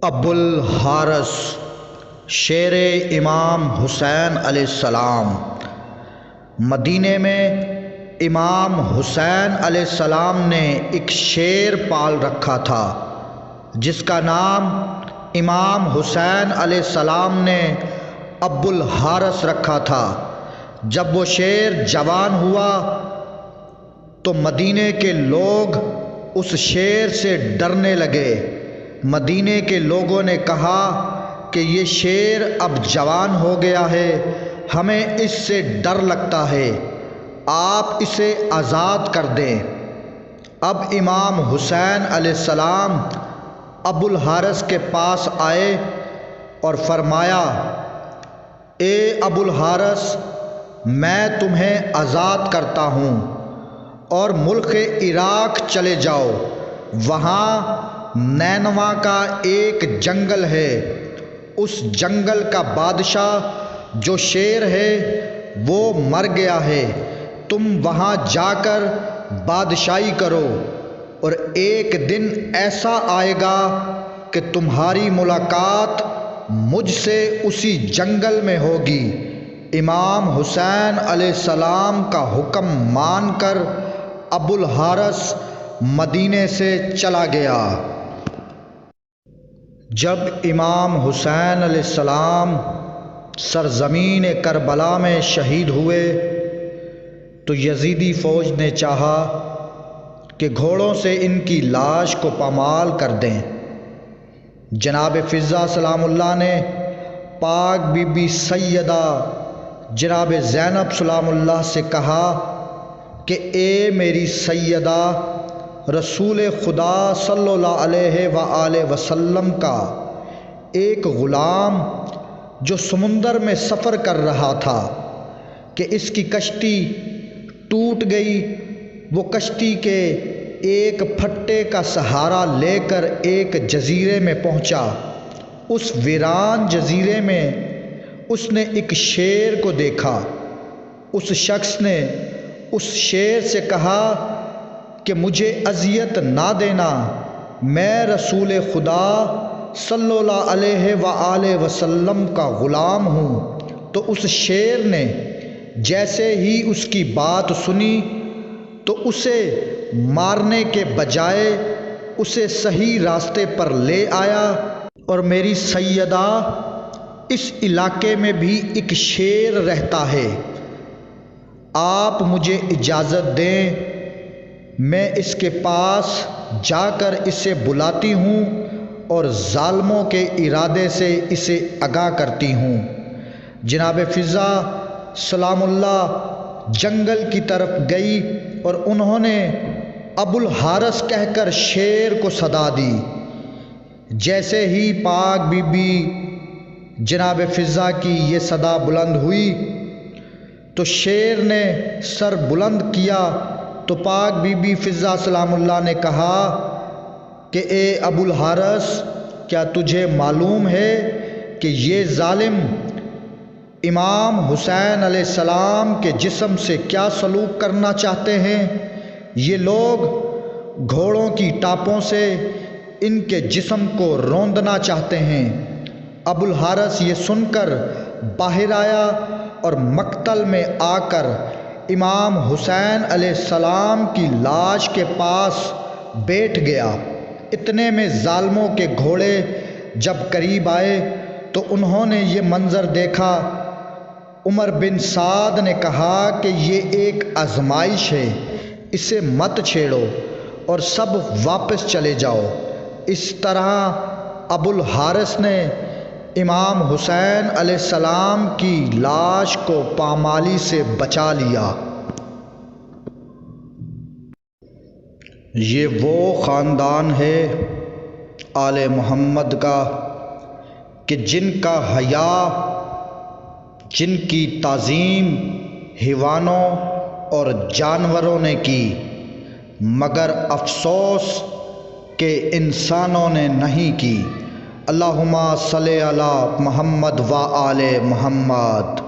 ابو الحارث شیر امام حسین علیہ السلام۔ مدینے میں امام حسین علیہ السلام نے ایک شیر پال رکھا تھا جس کا نام امام حسین علیہ السلام نے ابو الحارث رکھا تھا۔ جب وہ شیر جوان ہوا تو مدینے کے لوگ اس شیر سے ڈرنے لگے۔ مدینے کے لوگوں نے کہا کہ یہ شیر اب جوان ہو گیا ہے، ہمیں اس سے ڈر لگتا ہے، آپ اسے آزاد کر دیں۔ اب امام حسین علیہ السلام ابو الحارث کے پاس آئے اور فرمایا، اے ابو الحارث، میں تمہیں آزاد کرتا ہوں اور ملک عراق چلے جاؤ، وہاں نینوا کا ایک جنگل ہے، اس جنگل کا بادشاہ جو شیر ہے وہ مر گیا ہے، تم وہاں جا کر بادشاہی کرو، اور ایک دن ایسا آئے گا کہ تمہاری ملاقات مجھ سے اسی جنگل میں ہوگی۔ امام حسین علیہ السلام کا حکم مان کر ابو الحارث مدینے سے چلا گیا۔ جب امام حسین علیہ السلام سرزمین کربلا میں شہید ہوئے تو یزیدی فوج نے چاہا کہ گھوڑوں سے ان کی لاش کو پامال کر دیں۔ جناب فضہ سلام اللہ نے پاک بی بی سیدہ جناب زینب سلام اللہ سے کہا کہ اے میری سیدہ، رسول خدا صلی اللہ علیہ وآلہ وسلم کا ایک غلام جو سمندر میں سفر کر رہا تھا کہ اس کی کشتی ٹوٹ گئی، وہ کشتی کے ایک پھٹے کا سہارا لے کر ایک جزیرے میں پہنچا۔ اس ویران جزیرے میں اس نے ایک شیر کو دیکھا۔ اس شخص نے اس شیر سے کہا کہ مجھے اذیت نہ دینا، میں رسول خدا صلی اللہ علیہ وآلہ وسلم کا غلام ہوں۔ تو اس شیر نے جیسے ہی اس کی بات سنی تو اسے مارنے کے بجائے اسے صحیح راستے پر لے آیا، اور میری سیدہ، اس علاقے میں بھی ایک شیر رہتا ہے، آپ مجھے اجازت دیں، میں اس کے پاس جا کر اسے بلاتی ہوں اور ظالموں کے ارادے سے اسے آگاہ کرتی ہوں۔ جناب فضہ سلام اللہ جنگل کی طرف گئی اور انہوں نے ابو الحارث کہہ کر شیر کو صدا دی۔ جیسے ہی پاک بی بی جناب فضہ کی یہ صدا بلند ہوئی تو شیر نے سر بلند کیا، تو پاک بی بی فضہ سلام اللہ نے کہا کہ اے ابو الحارث، کیا تجھے معلوم ہے کہ یہ ظالم امام حسین علیہ السلام کے جسم سے کیا سلوک کرنا چاہتے ہیں؟ یہ لوگ گھوڑوں کی ٹاپوں سے ان کے جسم کو روندنا چاہتے ہیں۔ ابو الحارث یہ سن کر باہر آیا اور مقتل میں آ کر امام حسین علیہ السلام کی لاش کے پاس بیٹھ گیا۔ اتنے میں ظالموں کے گھوڑے جب قریب آئے تو انہوں نے یہ منظر دیکھا۔ عمر بن سعد نے کہا کہ یہ ایک آزمائش ہے، اسے مت چھیڑو اور سب واپس چلے جاؤ۔ اس طرح ابو الحارث نے امام حسین علیہ السلام کی لاش کو پامالی سے بچا لیا۔ یہ وہ خاندان ہے آل محمد کا کہ جن کا حیا، جن کی تعظیم حیوانوں اور جانوروں نے کی، مگر افسوس کہ انسانوں نے نہیں کی۔ اللہم صلی علی محمد و آل محمد۔